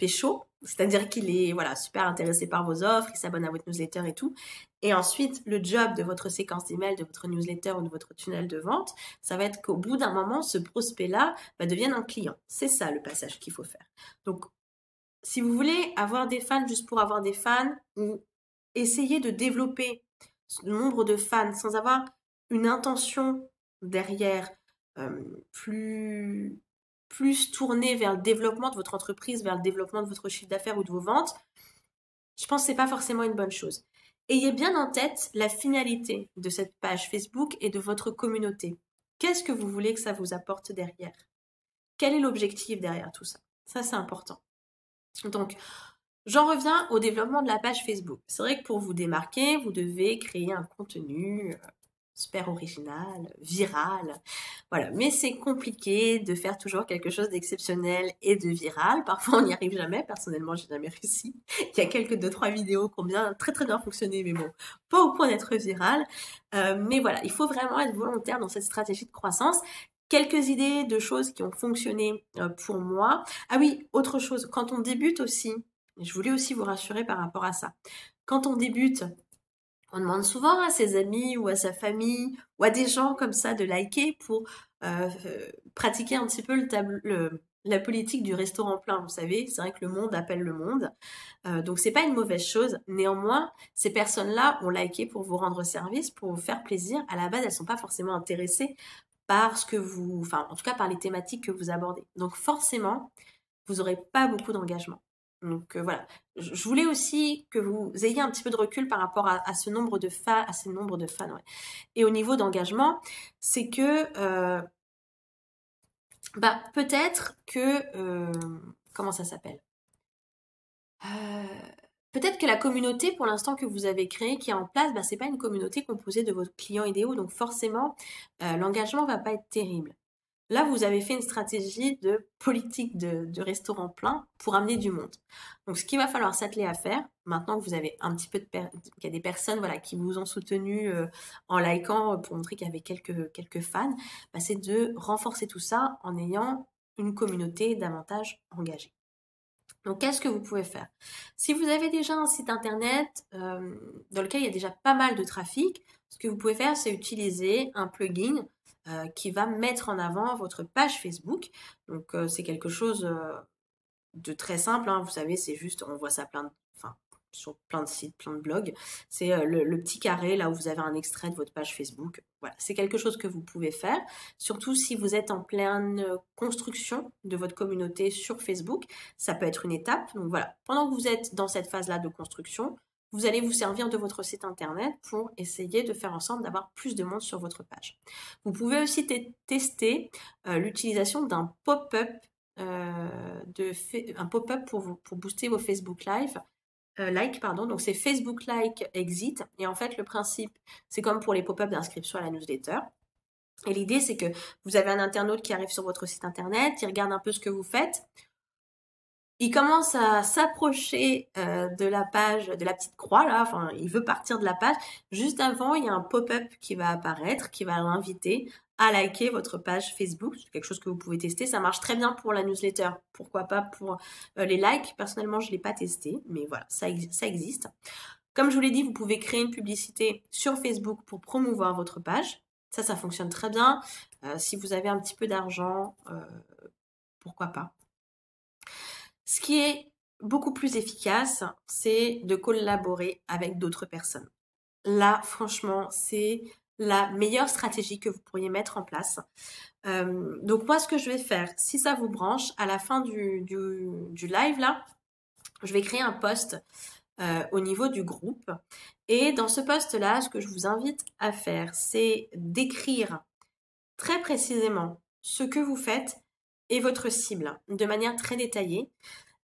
chaud, c'est-à-dire qu'il est voilà super intéressé par vos offres, il s'abonne à votre newsletter et tout. Et ensuite, le job de votre séquence d'email, de votre newsletter ou de votre tunnel de vente, ça va être qu'au bout d'un moment, ce prospect-là devienne un client. C'est ça le passage qu'il faut faire. Donc, si vous voulez avoir des fans juste pour avoir des fans, ou essayer de développer ce nombre de fans sans avoir une intention derrière euh, plus, plus tournée vers le développement de votre entreprise, vers le développement de votre chiffre d'affaires ou de vos ventes, je pense que c'est pas forcément une bonne chose. Ayez bien en tête la finalité de cette page Facebook et de votre communauté. Qu'est-ce que vous voulez que ça vous apporte derrière? Quel est l'objectif derrière tout ça? Ça, c'est important. Donc, j'en reviens au développement de la page Facebook. C'est vrai que pour vous démarquer, vous devez créer un contenu super original, viral. Voilà. Mais c'est compliqué de faire toujours quelque chose d'exceptionnel et de viral. Parfois, on n'y arrive jamais. Personnellement, j'ai jamais réussi. Il y a quelques 2-3 vidéos qui ont très très bien fonctionné, mais bon, pas au point d'être viral. Mais voilà, il faut vraiment être volontaire dans cette stratégie de croissance. Quelques idées de choses qui ont fonctionné pour moi. Ah oui, autre chose, quand on débute aussi, je voulais aussi vous rassurer par rapport à ça. Quand on débute, on demande souvent à ses amis ou à sa famille ou à des gens comme ça de liker pour pratiquer un petit peu la politique du restaurant plein. Vous savez, c'est vrai que le monde appelle le monde. Donc c'est pas une mauvaise chose. Néanmoins, ces personnes-là ont liké pour vous rendre service, pour vous faire plaisir. À la base, elles sont pas forcément intéressées par ce que vous, enfin, en tout cas par les thématiques que vous abordez. Donc forcément, vous n'aurez pas beaucoup d'engagement. Donc voilà, je voulais aussi que vous ayez un petit peu de recul par rapport à ce nombre de fans, à ces nombres de fans. Ouais. Et au niveau d'engagement, c'est que peut-être que comment ça s'appelle Peut-être que la communauté, pour l'instant, que vous avez créée, qui est en place, c'est pas une communauté composée de vos clients idéaux, donc forcément, l'engagement va pas être terrible. Là, vous avez fait une stratégie de politique de restaurant plein pour amener du monde. Donc, ce qu'il va falloir s'atteler à faire, maintenant que vous avez un petit peu qu'il y a des personnes voilà, qui vous ont soutenu en likant pour montrer qu'il y avait quelques fans, c'est de renforcer tout ça en ayant une communauté davantage engagée. Donc, qu'est-ce que vous pouvez faire? Si vous avez déjà un site internet dans lequel il y a déjà pas mal de trafic, ce que vous pouvez faire, c'est utiliser un plugin qui va mettre en avant votre page Facebook. Donc, c'est quelque chose de très simple. Hein. Vous savez, c'est juste, on voit ça sur plein de sites, plein de blogs. C'est le petit carré là où vous avez un extrait de votre page Facebook. Voilà, c'est quelque chose que vous pouvez faire, surtout si vous êtes en pleine construction de votre communauté sur Facebook. Ça peut être une étape. Donc voilà, pendant que vous êtes dans cette phase-là de construction, vous allez vous servir de votre site internet pour essayer de faire en sorte d'avoir plus de monde sur votre page. Vous pouvez aussi tester l'utilisation d'un pop-up un pop-up pour booster vos Facebook Live. Donc c'est Facebook Like Exit. Et en fait, le principe, c'est comme pour les pop-up d'inscription à la newsletter. Et l'idée, c'est que vous avez un internaute qui arrive sur votre site internet, il regarde un peu ce que vous faites. Il commence à s'approcher de la page, de la petite croix là, enfin, il veut partir de la page. Juste avant, il y a un pop-up qui va apparaître, qui va l'inviter à liker votre page Facebook. C'est quelque chose que vous pouvez tester. Ça marche très bien pour la newsletter. Pourquoi pas pour les likes? Personnellement, je ne l'ai pas testé, mais voilà, ça existe. Comme je vous l'ai dit, vous pouvez créer une publicité sur Facebook pour promouvoir votre page. Ça fonctionne très bien. Si vous avez un petit peu d'argent, pourquoi pas. Ce qui est beaucoup plus efficace, c'est de collaborer avec d'autres personnes. Là, franchement, c'est la meilleure stratégie que vous pourriez mettre en place. Donc moi, ce que je vais faire, si ça vous branche, à la fin du live, là, je vais créer un post au niveau du groupe. Et dans ce post-là, ce que je vous invite à faire, c'est d'écrire très précisément ce que vous faites et votre cible de manière très détaillée.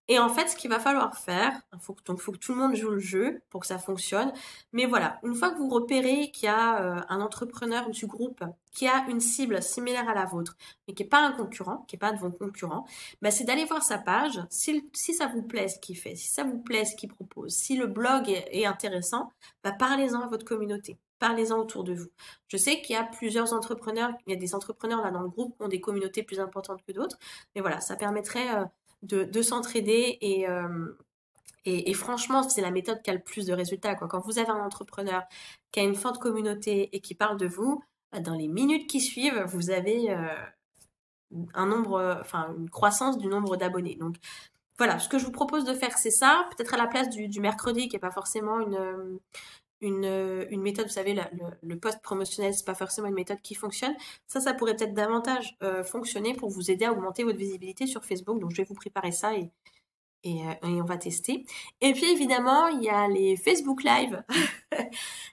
Et en fait, ce qu'il va falloir faire, il faut que tout le monde joue le jeu pour que ça fonctionne. Mais voilà, une fois que vous repérez qu'il y a un entrepreneur du groupe qui a une cible similaire à la vôtre, mais qui n'est pas un concurrent, qui n'est pas de vos concurrents, c'est d'aller voir sa page. Si ça vous plaît ce qu'il fait, si ça vous plaît ce qu'il propose, si le blog est intéressant, parlez-en à votre communauté. Parlez-en autour de vous. Je sais qu'il y a plusieurs entrepreneurs, il y a des entrepreneurs là dans le groupe qui ont des communautés plus importantes que d'autres. Mais voilà, ça permettrait de s'entraider et franchement, c'est la méthode qui a le plus de résultats, quoi. Quand vous avez un entrepreneur qui a une forte communauté et qui parle de vous, dans les minutes qui suivent, vous avez une croissance du nombre d'abonnés. Donc voilà, ce que je vous propose de faire, c'est ça. Peut-être à la place du mercredi, qui n'est pas forcément une méthode, vous savez, le post promotionnel, c'est pas forcément une méthode qui fonctionne. Ça pourrait peut-être davantage fonctionner pour vous aider à augmenter votre visibilité sur Facebook. Donc, je vais vous préparer ça et on va tester. Et puis, évidemment, il y a les Facebook Live,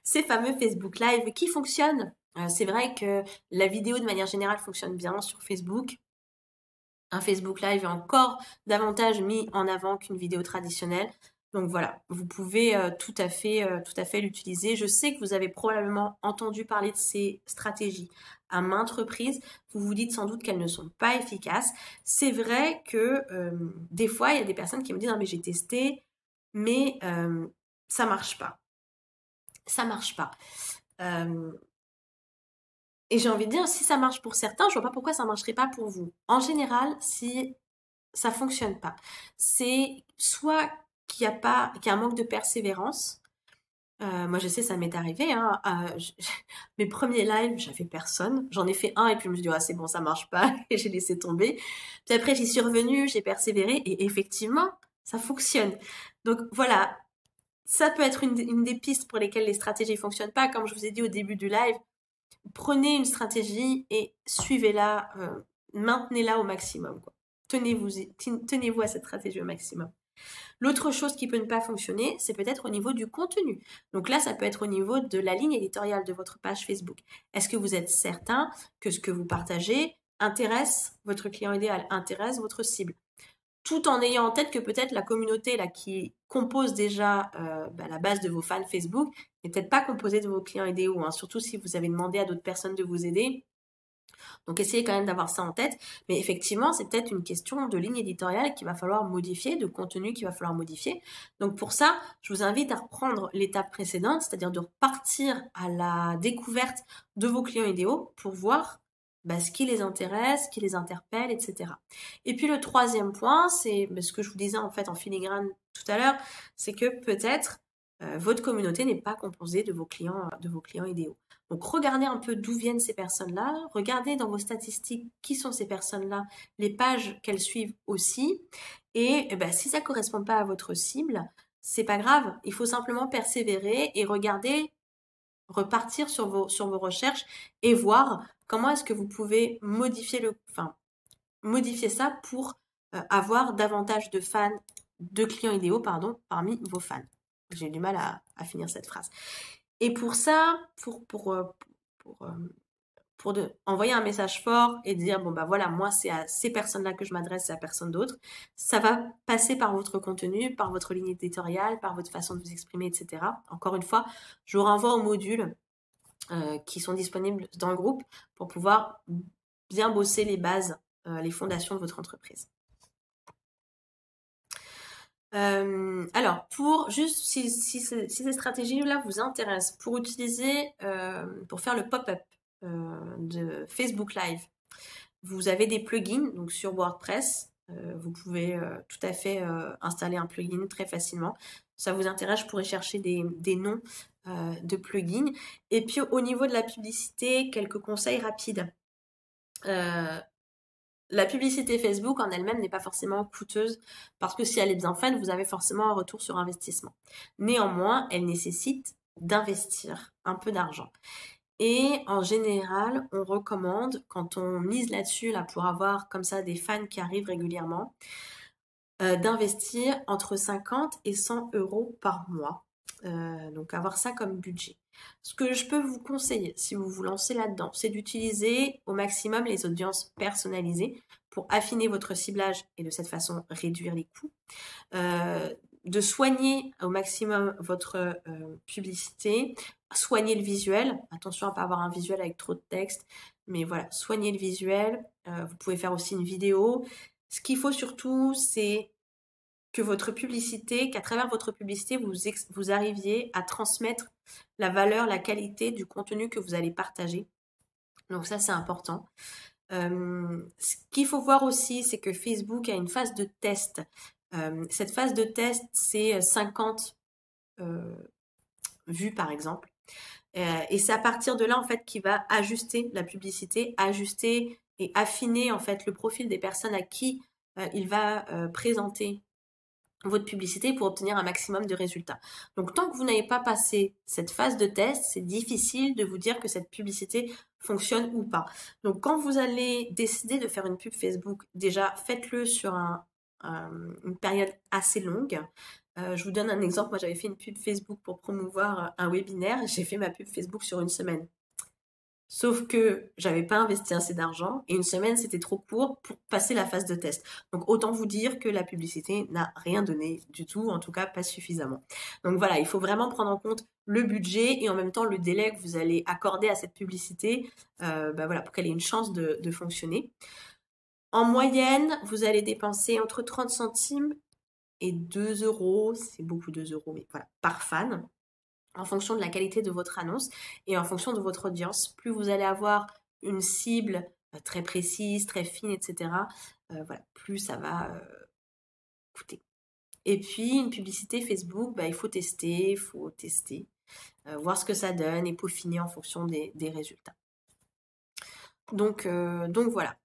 ces fameux Facebook Live qui fonctionnent. C'est vrai que la vidéo, de manière générale, fonctionne bien sur Facebook. Un Facebook Live est encore davantage mis en avant qu'une vidéo traditionnelle. Donc voilà, vous pouvez tout à fait l'utiliser. Je sais que vous avez probablement entendu parler de ces stratégies à maintes reprises. Vous vous dites sans doute qu'elles ne sont pas efficaces. C'est vrai que des fois, il y a des personnes qui me disent « Non mais j'ai testé, mais ça marche pas. Ça marche pas. » Et j'ai envie de dire, si ça marche pour certains, je vois pas pourquoi ça marcherait pas pour vous. En général, si ça fonctionne pas, c'est soit qu'il y a pas, qu'il y a un manque de persévérance. Moi, je sais, ça m'est arrivé. Hein, mes premiers lives, j'avais personne. J'en ai fait un et puis je me suis dit, ah, c'est bon, ça marche pas, et j'ai laissé tomber. Puis après, j'y suis revenue, j'ai persévéré et effectivement, ça fonctionne. Donc voilà, ça peut être une des pistes pour lesquelles les stratégies fonctionnent pas. Comme je vous ai dit au début du live, prenez une stratégie et suivez-la, maintenez-la au maximum, quoi. Tenez-vous à cette stratégie au maximum. L'autre chose qui peut ne pas fonctionner, c'est peut-être au niveau du contenu. Donc là, ça peut être au niveau de la ligne éditoriale de votre page Facebook. Est-ce que vous êtes certain que ce que vous partagez intéresse votre client idéal, intéresse votre cible? Tout en ayant en tête que peut-être la communauté là qui compose déjà la base de vos fans Facebook n'est peut-être pas composée de vos clients idéaux, hein, surtout si vous avez demandé à d'autres personnes de vous aider. Donc essayez quand même d'avoir ça en tête. Mais effectivement, c'est peut-être une question de ligne éditoriale qu'il va falloir modifier, de contenu qu'il va falloir modifier. Donc pour ça, je vous invite à reprendre l'étape précédente, c'est-à-dire de repartir à la découverte de vos clients idéaux pour voir ce qui les intéresse, ce qui les interpelle, etc. Et puis le troisième point, c'est ce que je vous disais en fait en filigrane tout à l'heure, c'est que peut-être votre communauté n'est pas composée de vos clients idéaux. Donc regardez un peu d'où viennent ces personnes-là, regardez dans vos statistiques qui sont ces personnes-là, les pages qu'elles suivent aussi, et si ça ne correspond pas à votre cible, c'est pas grave, il faut simplement persévérer et repartir sur vos recherches et voir comment est-ce que vous pouvez modifier ça pour avoir davantage de clients idéaux, parmi vos fans. J'ai du mal à finir cette phrase. Et pour ça, pour envoyer un message fort et dire voilà, moi c'est à ces personnes-là que je m'adresse, c'est à personne d'autre, ça va passer par votre contenu, par votre ligne éditoriale, par votre façon de vous exprimer, etc. Encore une fois, je vous renvoie aux modules qui sont disponibles dans le groupe pour pouvoir bien bosser les bases, les fondations de votre entreprise. Alors, si ces stratégies-là vous intéressent, pour utiliser, pour faire le pop-up de Facebook Live, vous avez des plugins, donc sur WordPress, vous pouvez tout à fait installer un plugin très facilement. Ça vous intéresse, je pourrais chercher des noms de plugins. Et puis, au niveau de la publicité, quelques conseils rapides. La publicité Facebook en elle-même n'est pas forcément coûteuse parce que si elle est bien faite, vous avez forcément un retour sur investissement. Néanmoins, elle nécessite d'investir un peu d'argent. Et en général, on recommande, quand on mise là-dessus, pour avoir comme ça des fans qui arrivent régulièrement, d'investir entre 50 et 100 euros par mois. Donc avoir ça comme budget. Ce que je peux vous conseiller, si vous vous lancez là-dedans, c'est d'utiliser au maximum les audiences personnalisées pour affiner votre ciblage et de cette façon réduire les coûts. De soigner au maximum votre publicité, soigner le visuel. Attention à ne pas avoir un visuel avec trop de texte, mais voilà, soignez le visuel. Vous pouvez faire aussi une vidéo. Ce qu'il faut surtout, c'est que qu'à travers votre publicité, vous arriviez à transmettre la valeur, la qualité du contenu que vous allez partager. Donc ça, c'est important. Ce qu'il faut voir aussi, c'est que Facebook a une phase de test. Cette phase de test, c'est 50 vues, par exemple. Et c'est à partir de là, en fait, qu'il va ajuster la publicité, ajuster et affiner, en fait, le profil des personnes à qui il va présenter votre publicité pour obtenir un maximum de résultats. Donc tant que vous n'avez pas passé cette phase de test, c'est difficile de vous dire que cette publicité fonctionne ou pas. Donc quand vous allez décider de faire une pub Facebook, déjà faites-le sur une période assez longue. Je vous donne un exemple, moi j'avais fait une pub Facebook pour promouvoir un webinaire, j'ai fait ma pub Facebook sur une semaine. Sauf que j'avais pas investi assez d'argent et une semaine c'était trop court pour passer la phase de test. Donc autant vous dire que la publicité n'a rien donné du tout, en tout cas pas suffisamment. Donc voilà, il faut vraiment prendre en compte le budget et en même temps le délai que vous allez accorder à cette publicité voilà, pour qu'elle ait une chance de fonctionner. En moyenne, vous allez dépenser entre 30 centimes et 2 €, c'est beaucoup 2 €, mais voilà, par fan, en fonction de la qualité de votre annonce et en fonction de votre audience. Plus vous allez avoir une cible très précise, très fine, etc., voilà, plus ça va coûter. Et puis, une publicité Facebook, il faut tester, voir ce que ça donne et peaufiner en fonction des résultats. Donc voilà.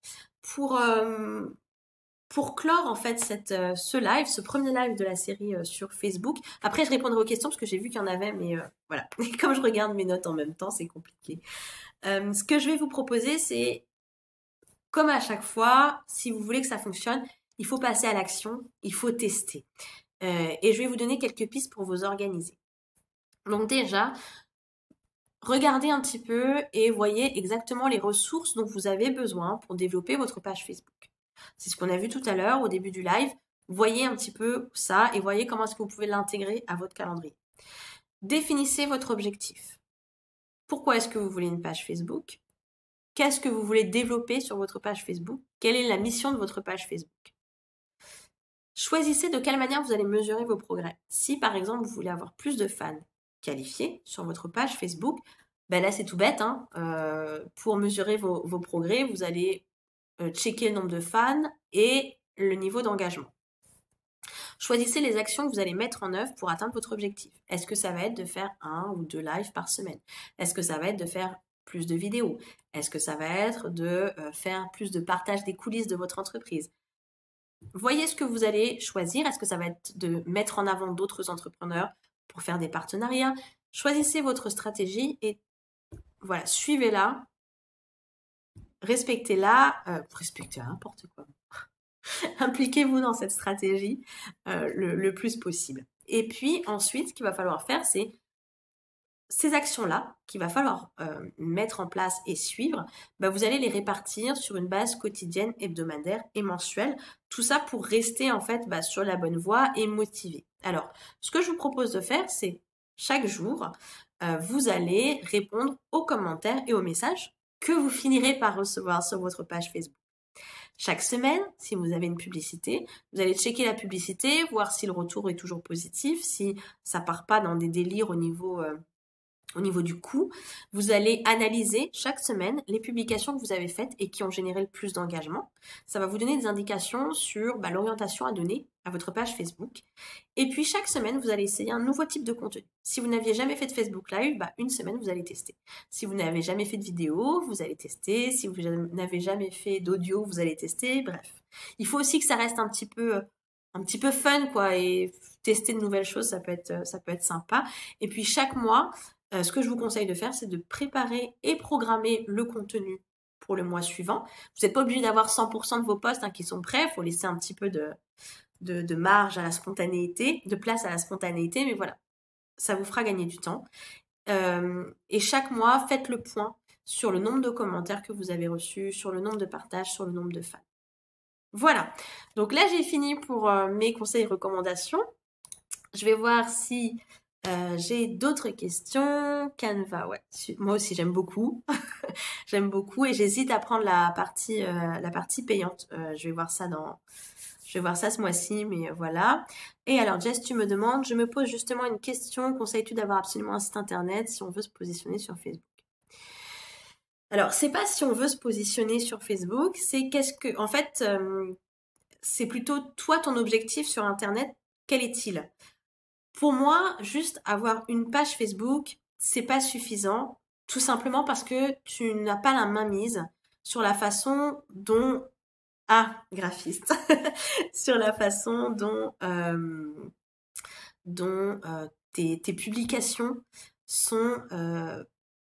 Pour clore en fait ce premier live de la série sur Facebook, après je répondrai aux questions parce que j'ai vu qu'il y en avait, mais voilà. Et comme je regarde mes notes en même temps, c'est compliqué. Ce que je vais vous proposer, c'est comme à chaque fois, si vous voulez que ça fonctionne, il faut passer à l'action, il faut tester. Et je vais vous donner quelques pistes pour vous organiser. Donc déjà, regardez un petit peu et voyez exactement les ressources dont vous avez besoin pour développer votre page Facebook. C'est ce qu'on a vu tout à l'heure au début du live. Voyez un petit peu ça et voyez comment est-ce que vous pouvez l'intégrer à votre calendrier. Définissez votre objectif. Pourquoi est-ce que vous voulez une page Facebook? Qu'est-ce que vous voulez développer sur votre page Facebook? Quelle est la mission de votre page Facebook? Choisissez de quelle manière vous allez mesurer vos progrès. Si par exemple vous voulez avoir plus de fans qualifiés sur votre page Facebook, là c'est tout bête. Pour mesurer vos progrès, vous allez checker le nombre de fans et le niveau d'engagement. Choisissez les actions que vous allez mettre en œuvre pour atteindre votre objectif. Est-ce que ça va être de faire 1 ou 2 lives par semaine? Est-ce que ça va être de faire plus de vidéos? Est-ce que ça va être de faire plus de partage des coulisses de votre entreprise? Voyez ce que vous allez choisir. Est-ce que ça va être de mettre en avant d'autres entrepreneurs pour faire des partenariats? Choisissez votre stratégie et voilà, suivez-la. Respectez-la, n'importe quoi. Impliquez-vous dans cette stratégie le plus possible. Et puis ensuite, ce qu'il va falloir faire, c'est ces actions-là qu'il va falloir mettre en place et suivre, vous allez les répartir sur une base quotidienne, hebdomadaire et mensuelle. Tout ça pour rester en fait sur la bonne voie et motivé. Alors, ce que je vous propose de faire, c'est chaque jour, vous allez répondre aux commentaires et aux messages que vous finirez par recevoir sur votre page Facebook. Chaque semaine, si vous avez une publicité, vous allez checker la publicité, voir si le retour est toujours positif, si ça part pas dans des délires au niveau du coût. Vous allez analyser chaque semaine les publications que vous avez faites et qui ont généré le plus d'engagement. Ça va vous donner des indications sur l'orientation à donner à votre page Facebook. Et puis chaque semaine, vous allez essayer un nouveau type de contenu. Si vous n'aviez jamais fait de Facebook Live, une semaine, vous allez tester. Si vous n'avez jamais fait de vidéo, vous allez tester. Si vous n'avez jamais fait d'audio, vous allez tester. Bref. Il faut aussi que ça reste un petit peu fun, quoi, et tester de nouvelles choses, ça peut être sympa. Et puis chaque mois, ce que je vous conseille de faire, c'est de préparer et programmer le contenu pour le mois suivant. Vous n'êtes pas obligé d'avoir 100% de vos posts qui sont prêts. Il faut laisser un petit peu de marge à la spontanéité, de place à la spontanéité, mais voilà, ça vous fera gagner du temps. Et chaque mois, faites le point sur le nombre de commentaires que vous avez reçus, sur le nombre de partages, sur le nombre de fans. Voilà, donc là j'ai fini pour mes conseils et recommandations. Je vais voir si j'ai d'autres questions. Canva, ouais. Moi aussi, j'aime beaucoup. J'aime beaucoup et j'hésite à prendre la partie payante. Je vais voir ça ce mois-ci, mais voilà. Et alors, Jess, tu me demandes, je me pose justement une question. Conseilles-tu d'avoir absolument un site internet si on veut se positionner sur Facebook? Alors, c'est pas si on veut se positionner sur Facebook, c'est en fait, c'est plutôt toi, ton objectif sur internet, quel est-il? Pour moi, juste avoir une page Facebook, c'est pas suffisant, tout simplement parce que tu n'as pas la main mise sur la façon dont graphiste, sur la façon dont tes publications sont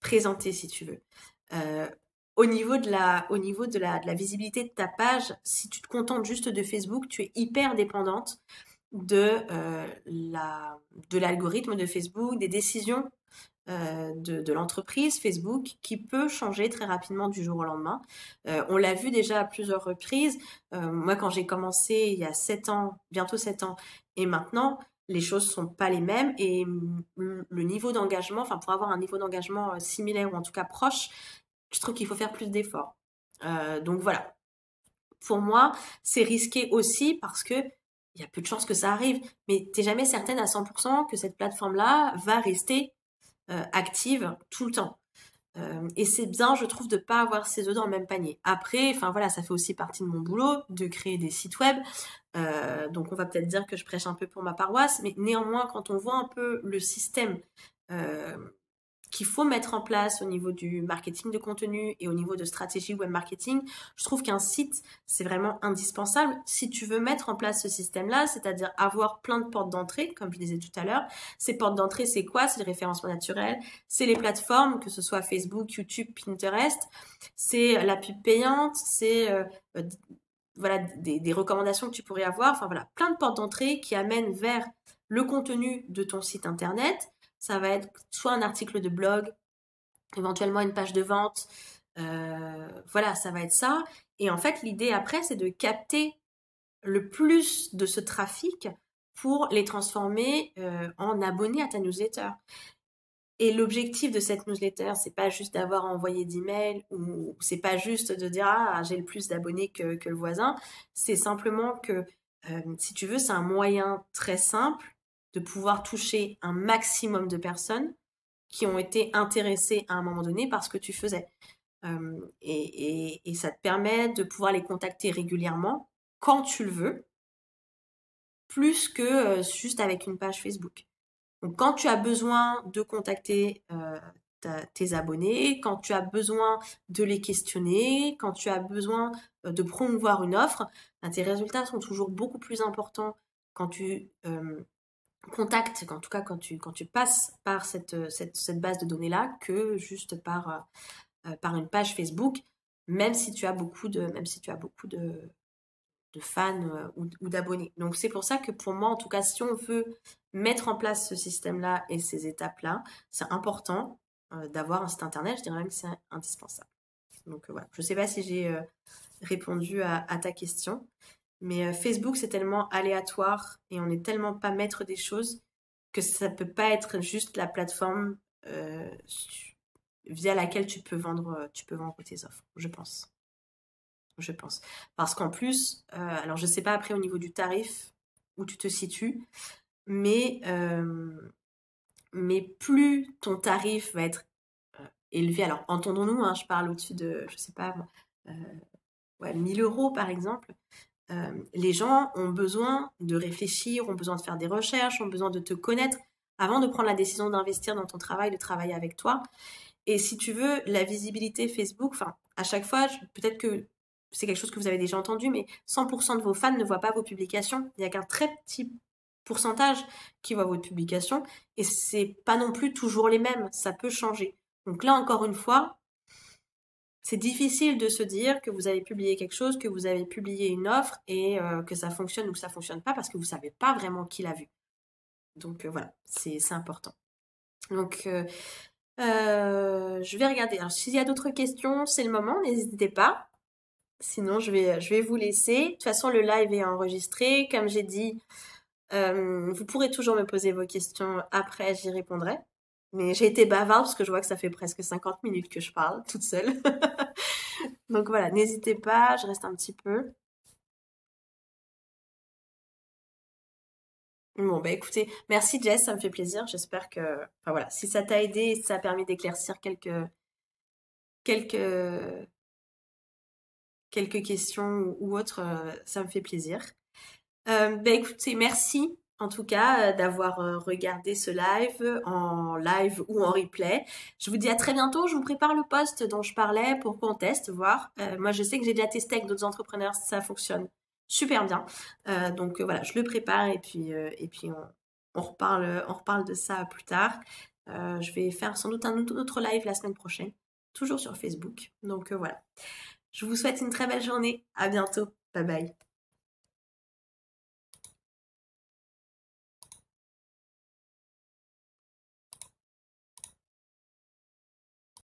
présentées, si tu veux. Euh, au niveau de la visibilité de ta page, si tu te contentes juste de Facebook, tu es hyper dépendante de l'algorithme de Facebook, des décisions de l'entreprise Facebook qui peut changer très rapidement du jour au lendemain. On l'a vu déjà à plusieurs reprises. Moi, quand j'ai commencé il y a 7 ans, bientôt 7 ans, et maintenant, les choses sont pas les mêmes et le niveau d'engagement, enfin pour avoir un niveau d'engagement similaire ou en tout cas proche, je trouve qu'il faut faire plus d'efforts. Donc voilà, pour moi, c'est risqué aussi parce que il y a peu de chances que ça arrive, mais t'es jamais certaine à 100% que cette plateforme-là va rester active tout le temps. Et c'est bien, je trouve, de pas avoir ces œufs dans le même panier. Après, enfin voilà, ça fait aussi partie de mon boulot de créer des sites web. Donc on va peut-être dire que je prêche un peu pour ma paroisse, mais néanmoins, quand on voit un peu le système euh, qu'il faut mettre en place au niveau du marketing de contenu et au niveau de stratégie web marketing, je trouve qu'un site, c'est vraiment indispensable si tu veux mettre en place ce système-là, c'est-à-dire avoir plein de portes d'entrée, comme je disais tout à l'heure. Ces portes d'entrée, c'est quoi? C'est le référencement naturel, c'est les plateformes, que ce soit Facebook, YouTube, Pinterest, c'est la pub payante, c'est euh, voilà, des recommandations que tu pourrais avoir, enfin voilà, plein de portes d'entrée qui amènent vers le contenu de ton site internet. Ça va être soit un article de blog, éventuellement une page de vente. Voilà, ça va être ça. Et en fait, l'idée après, c'est de capter le plus de ce trafic pour les transformer en abonnés à ta newsletter. Et l'objectif de cette newsletter, c'est pas juste d'avoir envoyé d'emails ou c'est pas juste de dire ah j'ai le plus d'abonnés que le voisin. C'est simplement que si tu veux, c'est un moyen très simple de pouvoir toucher un maximum de personnes qui ont été intéressées à un moment donné par ce que tu faisais. Et ça te permet de pouvoir les contacter régulièrement quand tu le veux, plus que juste avec une page Facebook. Donc, quand tu as besoin de contacter tes abonnés, quand tu as besoin de les questionner, quand tu as besoin de promouvoir une offre, ben, tes résultats sont toujours beaucoup plus importants quand tu contactes, en tout cas quand tu passes par cette base de données-là, que juste par une page Facebook, même si tu as beaucoup de fans ou d'abonnés. Donc c'est pour ça que pour moi, en tout cas, si on veut mettre en place ce système-là et ces étapes-là, c'est important d'avoir un site internet. Je dirais même que c'est indispensable. Donc voilà, je ne sais pas si j'ai répondu à ta question, mais Facebook, c'est tellement aléatoire et on n'est tellement pas maître des choses que ça peut pas être juste la plateforme via laquelle tu peux vendre tes offres, je pense. Je pense. Parce qu'en plus, alors je sais pas après au niveau du tarif où tu te situes, mais, mais plus ton tarif va être élevé, alors entendons-nous, hein, je parle au-dessus de, je sais pas, euh, ouais, 1000 euros par exemple, les gens ont besoin de réfléchir, ont besoin de faire des recherches, ont besoin de te connaître avant de prendre la décision d'investir dans ton travail, de travailler avec toi. Et si tu veux, la visibilité Facebook, enfin, à chaque fois, peut-être que c'est quelque chose que vous avez déjà entendu, mais 100% de vos fans ne voient pas vos publications. Il n'y a qu'un très petit pourcentage qui voit vos publications. Et c'est pas non plus toujours les mêmes. Ça peut changer. Donc là, encore une fois, c'est difficile de se dire que vous avez publié quelque chose, que vous avez publié une offre et que ça fonctionne ou que ça fonctionne pas parce que vous savez pas vraiment qui l'a vu. Donc voilà, c'est important. Donc je vais regarder. Alors, s'il y a d'autres questions, c'est le moment, n'hésitez pas. Sinon, je vais vous laisser. De toute façon, le live est enregistré. Comme j'ai dit, vous pourrez toujours me poser vos questions après, j'y répondrai. Mais j'ai été bavarde parce que je vois que ça fait presque 50 minutes que je parle toute seule. Donc voilà, n'hésitez pas, je reste un petit peu. Bon, bah écoutez, merci Jess, ça me fait plaisir. J'espère que, enfin voilà, si ça t'a aidé et si ça a permis d'éclaircir quelques, quelques questions ou autres, ça me fait plaisir. Bah écoutez, merci. en tout cas d'avoir regardé ce live en live ou en replay. Je vous dis à très bientôt. Je vous prépare le post dont je parlais pour qu'on teste, voir. Moi, je sais que j'ai déjà testé avec d'autres entrepreneurs, ça fonctionne super bien. Donc voilà, je le prépare et puis on reparle de ça plus tard. Je vais faire sans doute un autre live la semaine prochaine, toujours sur Facebook. Donc voilà. Je vous souhaite une très belle journée. À bientôt. Bye bye.